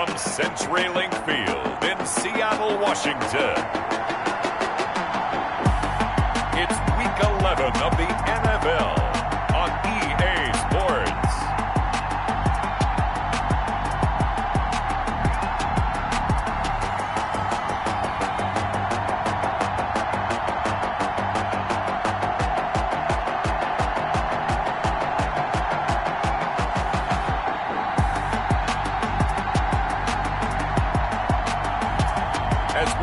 from CenturyLink Field in Seattle, Washington. It's Week 11 of the NFL on EA Sports.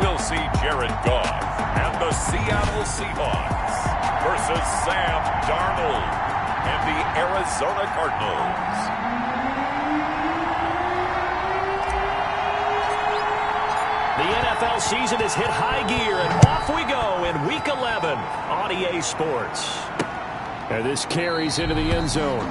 We'll see Jared Goff and the Seattle Seahawks versus Sam Darnold and the Arizona Cardinals. The NFL season has hit high gear, and off we go in Week 11 on EA Sports. And this carries into the end zone.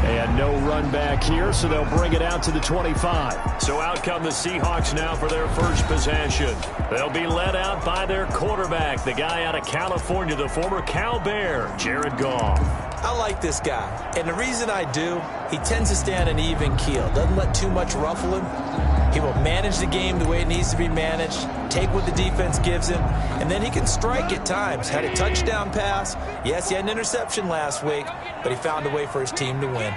And no run back here, so they'll bring it out to the 25. So out come the Seahawks now for their first possession. They'll be led out by their quarterback, the guy out of California, the former Cal Bear, Jared Goff. I like this guy, and the reason I do, he tends to stay on an even keel, doesn't let too much ruffle him. He will manage the game the way it needs to be managed, take what the defense gives him, and then he can strike at times. Had a touchdown pass. Yes, he had an interception last week, but he found a way for his team to win.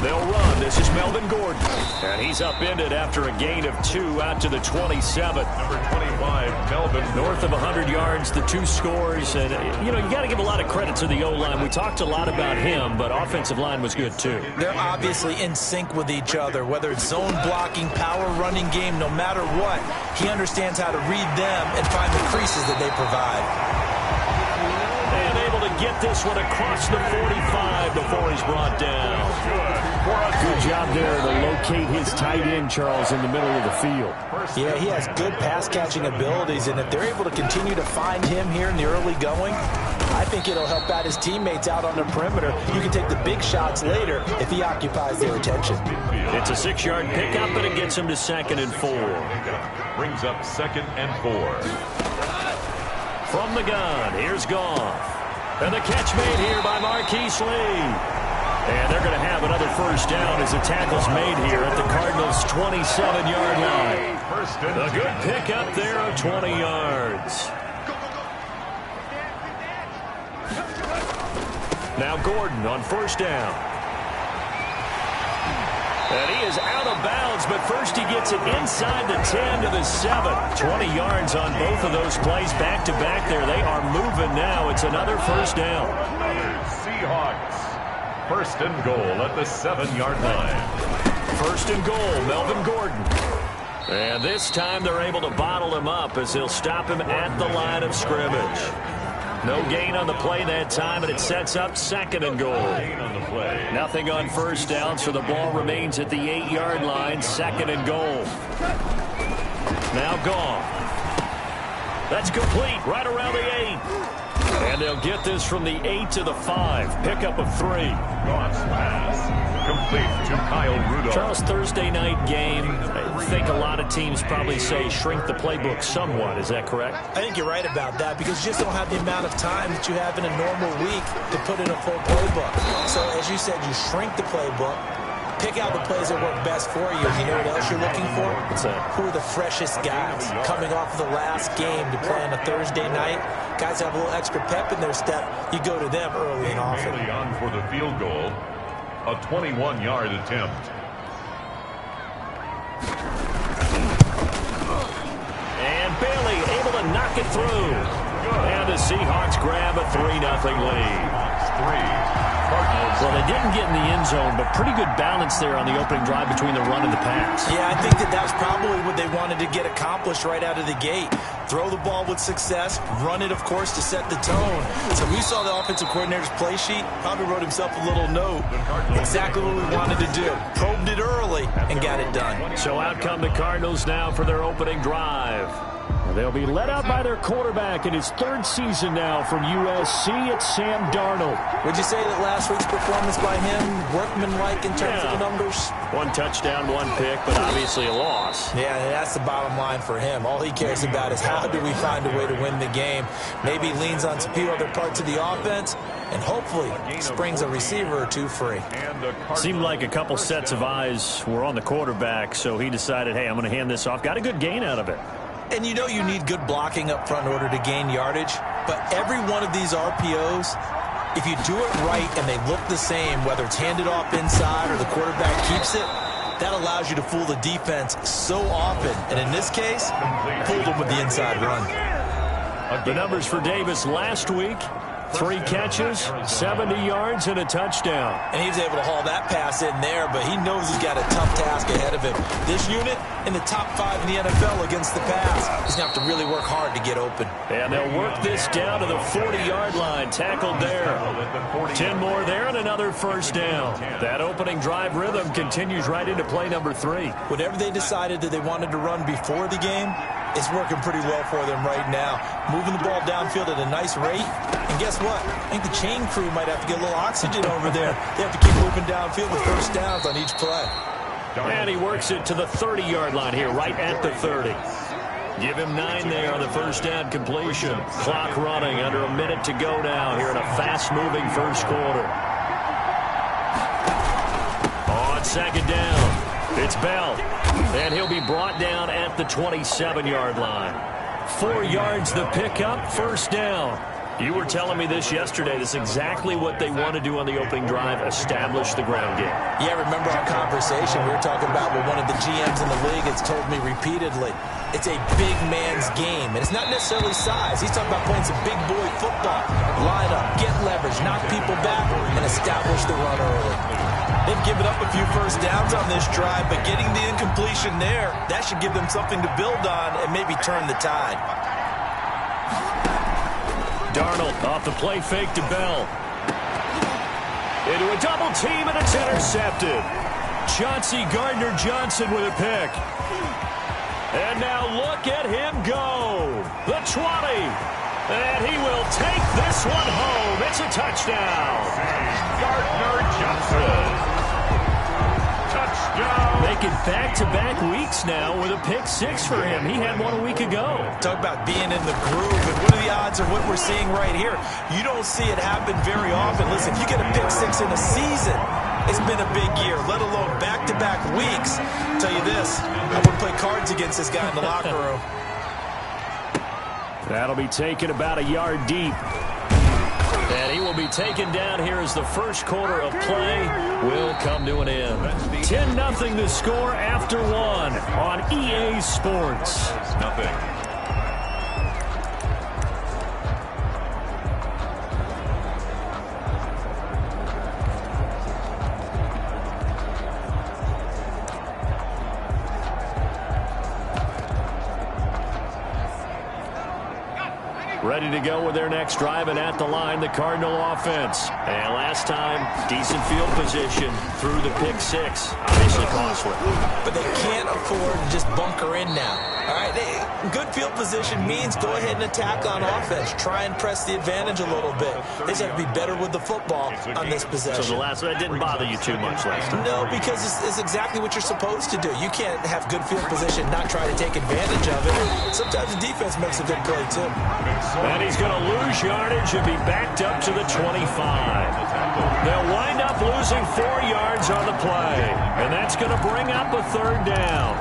They'll run. This is Melvin Gordon. And he's upended after a gain of 2 out to the 27. Number 25, Melvin. North of 100 yards, the 2 scores. And, you know, you got to give a lot of credit to the O-line. We talked a lot about him, but offensive line was good, too. They're obviously in sync with each other, whether it's zone blocking, power running game, no matter what. He understands how to read them and find the creases that they provide. And able to get this one across the 45 before he's brought down. Good job there to locate his tight end, Charles, in the middle of the field. Yeah, he has good pass-catching abilities, and if they're able to continue to find him here in the early going, I think it'll help out his teammates out on the perimeter. You can take the big shots later if he occupies their attention. It's a 6-yard pickup, but it gets him to 2nd and 4. Brings up 2nd and 4. From the gun, here's Goff. And the catch made here by Marquise Lee. And they're going to have another first down as the tackle's made here at the Cardinals' 27-yard line. A good pickup there of 20 yards. Now Gordon on first down. And he is out of bounds, but first he gets it inside the 10 to the 7. 20 yards on both of those plays back-to-back there. They are moving now. It's another first down. Seahawks. First and goal at the 7-yard line. First and goal, Melvin Gordon. And this time they're able to bottle him up as they'll stop him at the line of scrimmage. No gain on the play that time, and it sets up 2nd and goal. Nothing on first down, so the ball remains at the 8-yard line, 2nd and goal. Now Goff. That's complete right around the 8. And they'll get this from the 8 to the 5. Pickup of 3. Goff's pass complete to Kyle Rudolph. Charles, Thursday night game. I think a lot of teams probably say shrink the playbook somewhat. Is that correct? I think you're right about that because you just don't have the amount of time that you have in a normal week to put in a full playbook. So, as you said, you shrink the playbook. Pick out the plays that work best for you. You know what else you're looking for? What's that? Who are the freshest guys coming off of the last game to play on a Thursday night? Guys have a little extra pep in their step. You go to them early and often. Bailey on for the field goal. A 21-yard attempt. And Bailey able to knock it through. And the Seahawks grab a 3-0 lead. Cardinals. Well, they didn't get in the end zone, but pretty good balance there on the opening drive between the run and the pass. Yeah, I think that was probably what they wanted to get accomplished right out of the gate. Throw the ball with success, run it, of course, to set the tone. So we saw the offensive coordinator's play sheet, probably wrote himself a little note. Exactly what we wanted to do. Probed it early and got it done. So out come the Cardinals now for their opening drive. They'll be led out by their quarterback in his third season now from USC. It's Sam Darnold. Would you say that last week's performance by him, workmanlike in terms of the numbers? 1 touchdown, 1 pick, but obviously a loss. Yeah, that's the bottom line for him. All he cares about is how do we find a way to win the game. Maybe leans on a few other parts of the offense, and hopefully springs a receiver or two free. Seemed like a couple sets of eyes were on the quarterback, so he decided, hey, I'm going to hand this off. Got a good gain out of it. And you know you need good blocking up front in order to gain yardage, but every one of these RPOs, if you do it right and they look the same, whether it's handed off inside or the quarterback keeps it, that allows you to fool the defense so often. And in this case, fooled them with the inside run. The numbers for Davis last week: 3 catches, 70 yards, and a touchdown. And he was able to haul that pass in there, but he knows he's got a tough task ahead of him. This unit in the top 5 in the NFL against the pass. He's going to have to really work hard to get open. And they'll work this down to the 40-yard line. Tackled there. 10 more there and another first down. That opening drive rhythm continues right into play number 3. Whatever they decided that they wanted to run before the game, it's working pretty well for them right now. Moving the ball downfield at a nice rate. And guess what? I think the chain crew might have to get a little oxygen over there. They have to keep moving downfield with first downs on each play. And he works it to the 30-yard line here, right at the 30. Give him 9 there on the first down completion. Clock running, under a minute to go now here in a fast-moving first quarter. On second down, it's Bell. And he'll be brought down at the 27-yard line. 4 yards the pickup, first down. You were telling me this yesterday. This is exactly what they want to do on the opening drive, establish the ground game. Yeah, remember our conversation? We were talking about what one of the GMs in the league has told me repeatedly. It's a big man's game, and it's not necessarily size. He's talking about playing some big boy football. Line up, get leverage, knock people back, and establish the run early. They've given up a few first downs on this drive, but getting the incompletion there, that should give them something to build on and maybe turn the tide. Darnold off the play fake to Bell. Into a double team, and it's intercepted. Chauncey Gardner-Johnson with a pick. And now look at him go. The 20. And he will take this one home. It's a touchdown. Gardner-Johnson. Touchdown. Making back-to-back weeks now with a pick 6 for him. He had one a week ago. Talk about being in the groove, and what are the odds of what we're seeing right here? You don't see it happen very often. Listen, you get a pick 6 in a season, it's been a big year, let alone back-to-back weeks. I'll tell you this, I would play cards against this guy in the locker room. That'll be taken about a yard deep. And he will be taken down here as the first quarter of play will come to an end. 10-0 the score after 1 on EA Sports. Nothing. Ready to go with their next drive, and at the line, the Cardinal offense. And last time, decent field position through the pick 6. Obviously costly. But they can't afford to just bunker in now. All right, good field position means go ahead and attack on offense. Try and press the advantage a little bit. They just have to be better with the football on this possession. So the last one didn't bother you too much last time? No, because it's exactly what you're supposed to do. You can't have good field position, not try to take advantage of it. Sometimes the defense makes a good play, too. And he's going to lose yardage and be backed up to the 25. They'll wind up losing 4 yards on the play. And that's going to bring up a third down.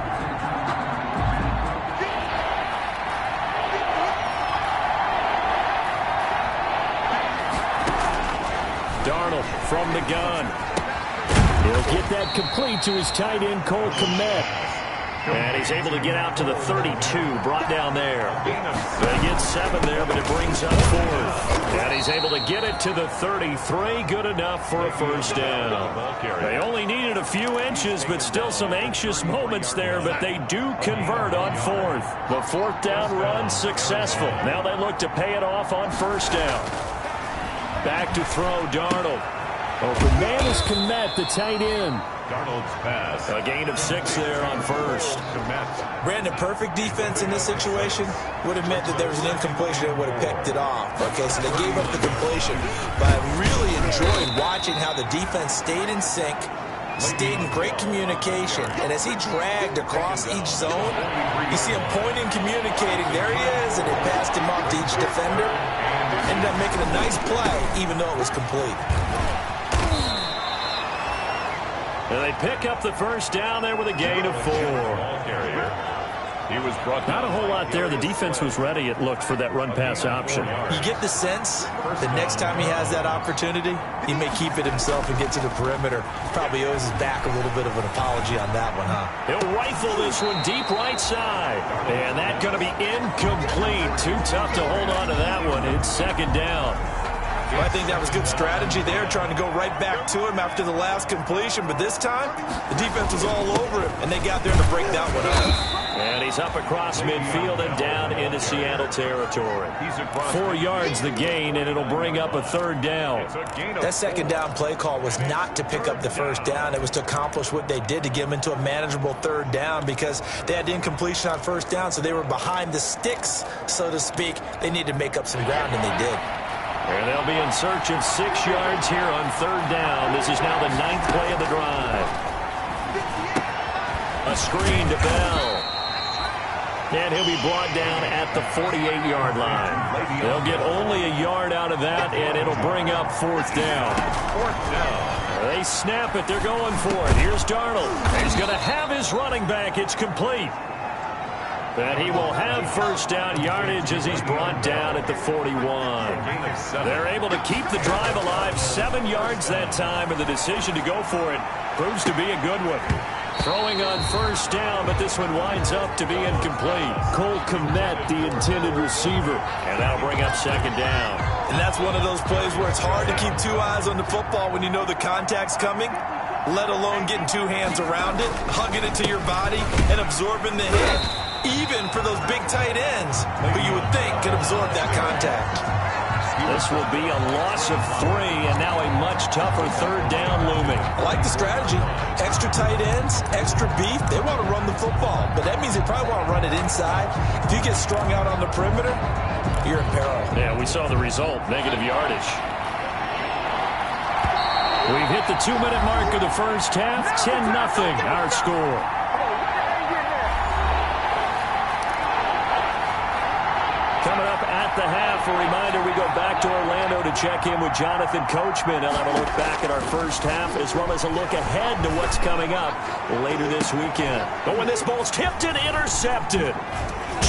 Darnold from the gun. He'll get that complete to his tight end, Cole Kmet. And he's able to get out to the 32, brought down there. They get 7 there, but it brings up 4th. And he's able to get it to the 33, good enough for a first down. They only needed a few inches, but still some anxious moments there, but they do convert on 4th. The 4th down run successful. Now they look to pay it off on first down. Back to throw, Darnold. Open man is Komet, the tight end. Darnold's pass. A gain of 6 there on first. Brandon, perfect defense in this situation would have meant that there was an incompletion that would have picked it off. Okay, so they gave up the completion. But I really enjoyed watching how the defense stayed in sync, stayed in great communication, and as he dragged across each zone, you see him pointing, communicating. There he is, and he passed him off to each defender. Ended up making a nice play, even though it was complete. And they pick up the first down there with a gain of 4. He was brought Not a whole lot there. The defense was ready, it looked, for that run-pass option. You get the sense that next time he has that opportunity, he may keep it himself and get to the perimeter. Probably owes his back a little bit of an apology on that one, huh? He'll rifle this one deep right side. And that's going to be incomplete. Too tough to hold on to that one. It's second down. Well, I think that was good strategy there, trying to go right back to him after the last completion. But this time, the defense was all over him, and they got there to break that one up. And he's up across midfield and down into Seattle territory. 4 yards the gain, and it'll bring up a third down. That second down play call was not to pick up the first down. It was to accomplish what they did, to get them into a manageable third down, because they had incompletion on first down, so they were behind the sticks, so to speak. They needed to make up some ground, and they did. And they'll be in search of 6 yards here on third down. This is now the 9th play of the drive. A screen to Bell. And he'll be brought down at the 48-yard line. They'll get only a yard out of that, and it'll bring up fourth down. They snap it. They're going for it. Here's Darnold. He's going to have his running back. It's complete. And he will have first down yardage as he's brought down at the 41. They're able to keep the drive alive. 7 yards that time, and the decision to go for it proves to be a good one. Throwing on first down, but this one winds up to be incomplete. Cole Kmet, the intended receiver. And that'll bring up second down. And that's one of those plays where it's hard to keep 2 eyes on the football when you know the contact's coming, let alone getting 2 hands around it, hugging it to your body, and absorbing the hit. Even for those big tight ends, who you would think could absorb that contact. This will be a loss of 3, and now a much tougher third down looming. I like the strategy. Extra tight ends, extra beef. They want to run the football, but that means they probably want to run it inside. If you get strung out on the perimeter, you're in peril. Yeah, we saw the result, negative yardage. We've hit the 2-minute mark of the first half, 10-0 our score. Coming up at the half, a reminder, we go back to Orlando to check in with Jonathan Coachman. He'll have a look back at our first half as well as a look ahead to what's coming up later this weekend. But when this ball's tipped and intercepted,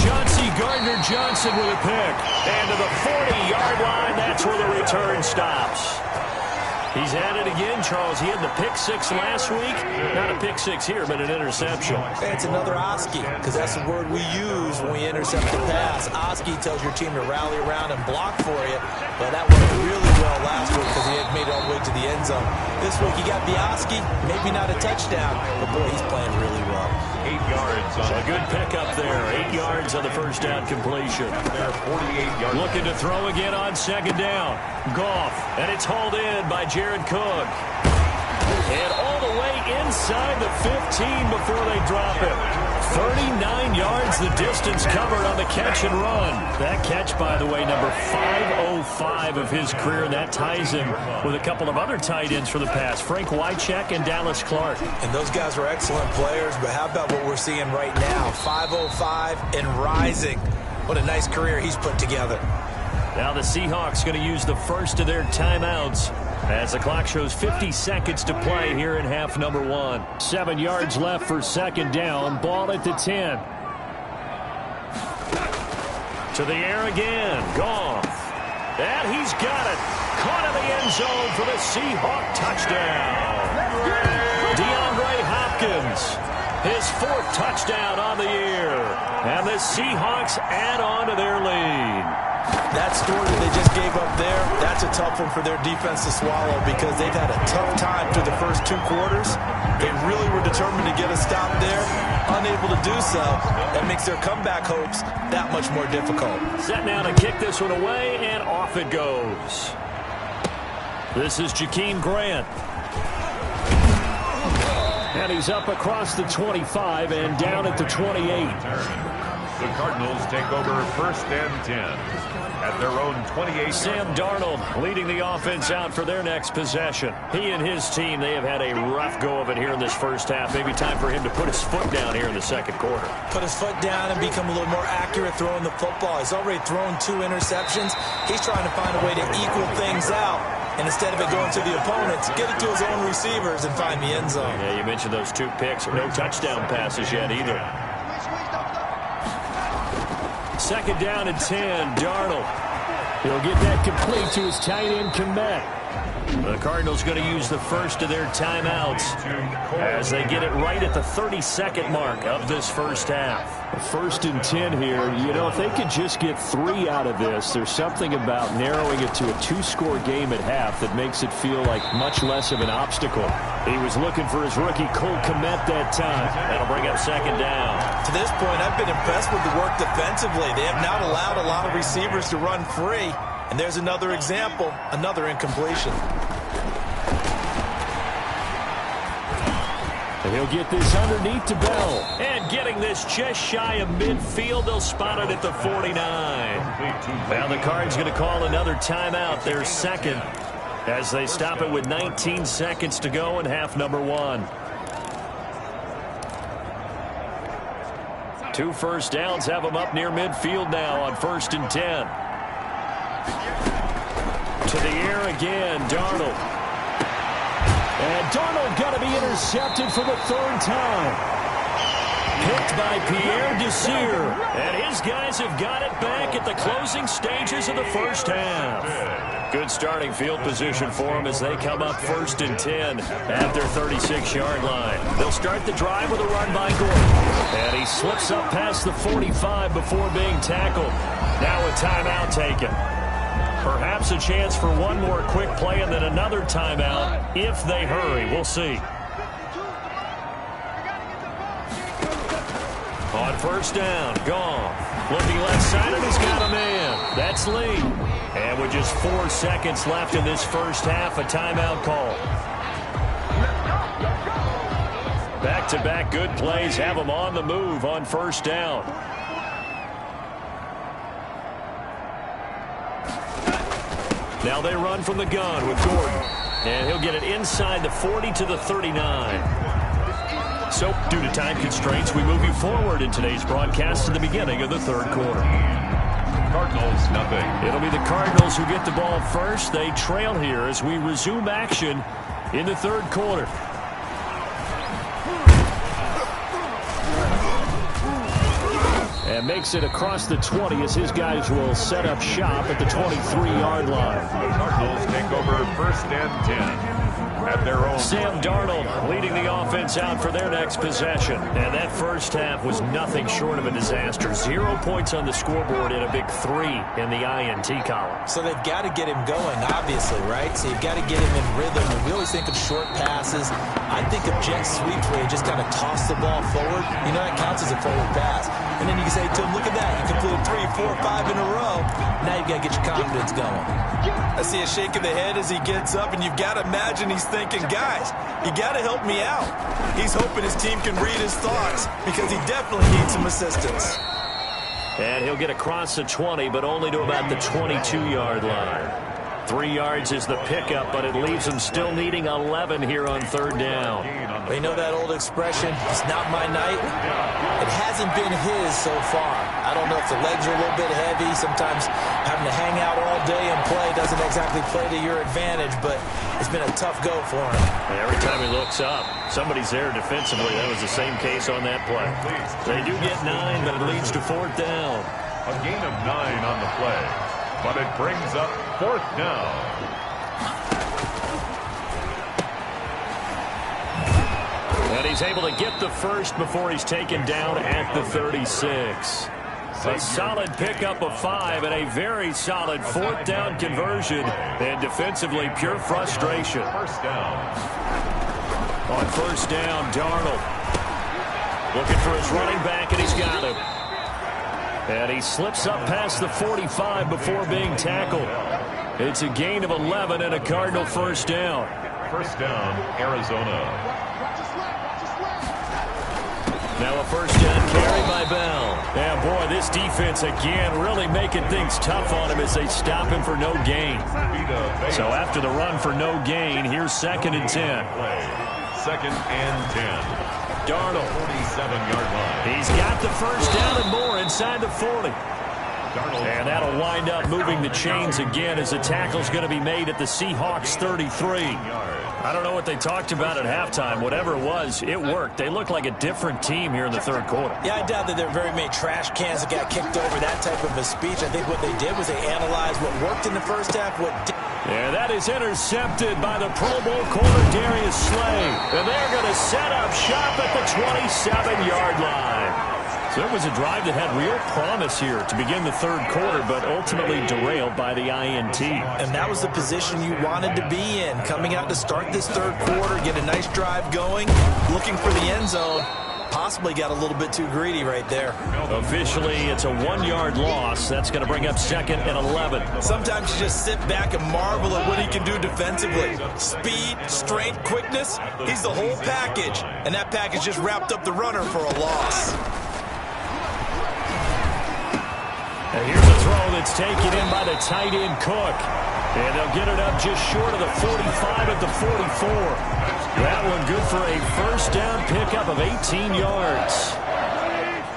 Chauncey Gardner-Johnson with a pick. And to the 40-yard line, that's where the return stops. He's at it again, Charles. He had the pick 6 last week. Not a pick 6 here, but an interception. It's another Oski, because that's the word we use when we intercept the pass. Oski tells your team to rally around and block for you, but that worked really well last week because he had made it all the way to the end zone. This week he got the Oski, maybe not a touchdown, but boy, he's playing really well. 8 yards. A good pickup there. 8 yards on the first down completion. 48 yards. Looking to throw again on second down. Goff, and it's hauled in by Jared Cook. And all the way inside the 15 before they drop it. 39 yards the distance covered on the catch and run. That catch, by the way, number 505 of his career, and that ties him with a couple of other tight ends for the pass, Frank Wycheck and Dallas Clark. And those guys were excellent players, but how about what we're seeing right now? 505 and rising. What a nice career he's put together. Now the Seahawks going to use the first of their timeouts as the clock shows 50 seconds to play here in half number 1. 7 yards left for second down. Ball at the 10. To the air again. Goff. And he's got it. Caught in the end zone for the Seahawk touchdown. DeAndre Hopkins. His 4th touchdown on the year. And the Seahawks add on to their lead. That story that they just gave up there, that's a tough one for their defense to swallow because they've had a tough time through the first 2 quarters. They really were determined to get a stop there, unable to do so. That makes their comeback hopes that much more difficult. Set now to kick this one away, and off it goes. This is Jakeem Grant. And he's up across the 25 and down at the 28. The Cardinals take over 1st and 10 at their own 28. Sam Darnold leading the offense out for their next possession. He and his team, they have had a rough go of it here in this first half. Maybe time for him to put his foot down here in the second quarter. Put his foot down and become a little more accurate throwing the football. He's already thrown 2 interceptions. He's trying to find a way to equal things out. And instead of it going to the opponents, get it to his own receivers and find the end zone. Yeah, you mentioned those 2 picks. No touchdown passes yet either. 2nd down and 10, Darnold. He'll get that complete to his tight end, Komet. The Cardinals going to use the first of their timeouts as they get it right at the 32nd mark of this first half. 1st and 10 here. You know, if they could just get 3 out of this, there's something about narrowing it to a 2-score game at half that makes it feel like much less of an obstacle. He was looking for his rookie Cole Komet that time. That'll bring up 2nd down. To this point, I've been impressed with the work defensively. They have not allowed a lot of receivers to run free. And there's another example, another incompletion. And he'll get this underneath to Bell. And getting this just shy of midfield, they'll spot it at the 49. Now the Cards going to call another timeout, their 2nd, as they stop it with 19 seconds to go in half number 1. 2 first downs have them up near midfield now on 1st and 10. To the air again, Darnold. And Darnold got to be intercepted for the 3rd time. Picked by Pierre Desir. And his guys have got it back at the closing stages of the first half. Good starting field position for them as they come up 1st and 10 at their 36-yard line. They'll start the drive with a run by Gordon. And he slips up past the 45 before being tackled. Now a timeout taken. Perhaps a chance for one more quick play and then another timeout if they hurry. We'll see. On 1st down, Goff. Looking left side, and he's got a man. That's Lee. And with just 4 seconds left in this first half, a timeout call. Back-to-back good plays have them on the move on 1st down. Now they run from the gun with Gordon. And he'll get it inside the 40 to the 39. So, due to time constraints, we move you forward in today's broadcast to the beginning of the 3rd quarter. Cardinals, nothing. It'll be the Cardinals who get the ball first. They trail here as we resume action in the 3rd quarter. And makes it across the 20 as his guys will set up shop at the 23-yard line. The Cardinals take over 1st and 10 at their own. Sam Darnold leading the offense out for their next possession. And that first half was nothing short of a disaster. 0 points on the scoreboard and a big 3 in the INT column. So they've got to get him going, obviously, right? So you've got to get him in rhythm. And we always think of short passes. I think of jet sweeps where you just kind of toss the ball forward. You know, that counts as a forward pass. And then you can say to him, look at that. You completed 3, 4, 5 in a row. Now you've got to get your confidence going. I see a shake of the head as he gets up, and you've got to imagine he's thinking, guys, you got to help me out. He's hoping his team can read his thoughts because he definitely needs some assistance. And he'll get across the 20, but only to about the 22-yard line. 3 yards is the pickup, but it leaves him still needing 11 here on 3rd down. Well, you know that old expression, it's not my night? It hasn't been his so far. I don't know if the legs are a little bit heavy. Sometimes having to hang out all day and play doesn't exactly play to your advantage, but it's been a tough go for him. And every time he looks up, somebody's there defensively. That was the same case on that play. They do get 9, but it leads to 4th down. A gain of 9 on the play, but it brings up 4th down. And he's able to get the first before he's taken down at the 36. A solid pickup of 5 and a very solid 4th down conversion. And defensively, pure frustration. 1st down. On 1st down, Darnold looking for his running back, and he's got him. And he slips up past the 45 before being tackled. It's a gain of 11 and a Cardinal first down. First down, Arizona. Now a first down carry by Bell. And boy, this defense again really making things tough on him as they stop him for no gain. So after the run for no gain, here's 2nd and 10. Second and 10. Darnold, 47-yard line. he's got the first down and more inside the 40. And that'll wind up moving the chains again as the tackle's going to be made at the Seahawks 33. I don't know what they talked about at halftime. Whatever it was, it worked. They look like a different team here in the third quarter. Yeah, I doubt that there are very many trash cans that got kicked over, that type of a speech. I think what they did was they analyzed what worked in the first half, what didn't. Yeah, that is intercepted by the Pro Bowl corner Darius Slay. And they're going to set up shop at the 27-yard line. So it was a drive that had real promise here to begin the third quarter, but ultimately derailed by the INT. And that was the position you wanted to be in, coming out to start this third quarter, get a nice drive going, looking for the end zone. Possibly got a little bit too greedy right there. Officially, it's a 1-yard loss. That's going to bring up 2nd and 11. Sometimes you just sit back and marvel at what he can do defensively. Speed, strength, quickness, he's the whole package. And that package just wrapped up the runner for a loss. And here's a throw that's taken in by the tight end Cook. And they'll get it up just short of the 45 at the 44. That one good for a first down pickup of 18 yards.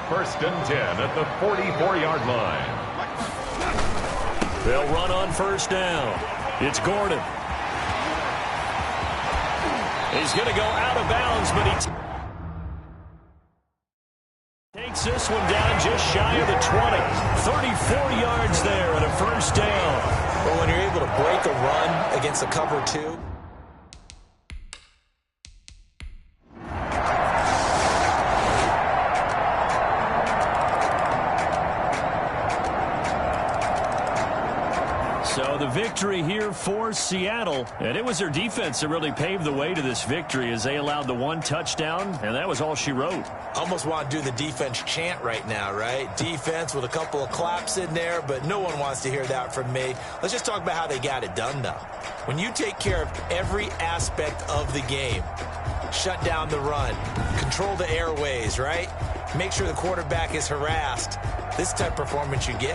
First and 10 at the 44-yard line. They'll run on first down. It's Gordon. He's going to go out of bounds, but he takes this one down just shy of the 20. 34 yards there and a first down. Well, when you're able to break a run against a cover 2. So the victory here for Seattle, and it was their defense that really paved the way to this victory as they allowed the 1 touchdown, and that was all she wrote. Almost want to do the defense chant right now, right? Defense with a couple of claps in there, but no one wants to hear that from me. Let's just talk about how they got it done, though. When you take care of every aspect of the game, shut down the run, control the airways, right? Make sure the quarterback is harassed. This type of performance you get.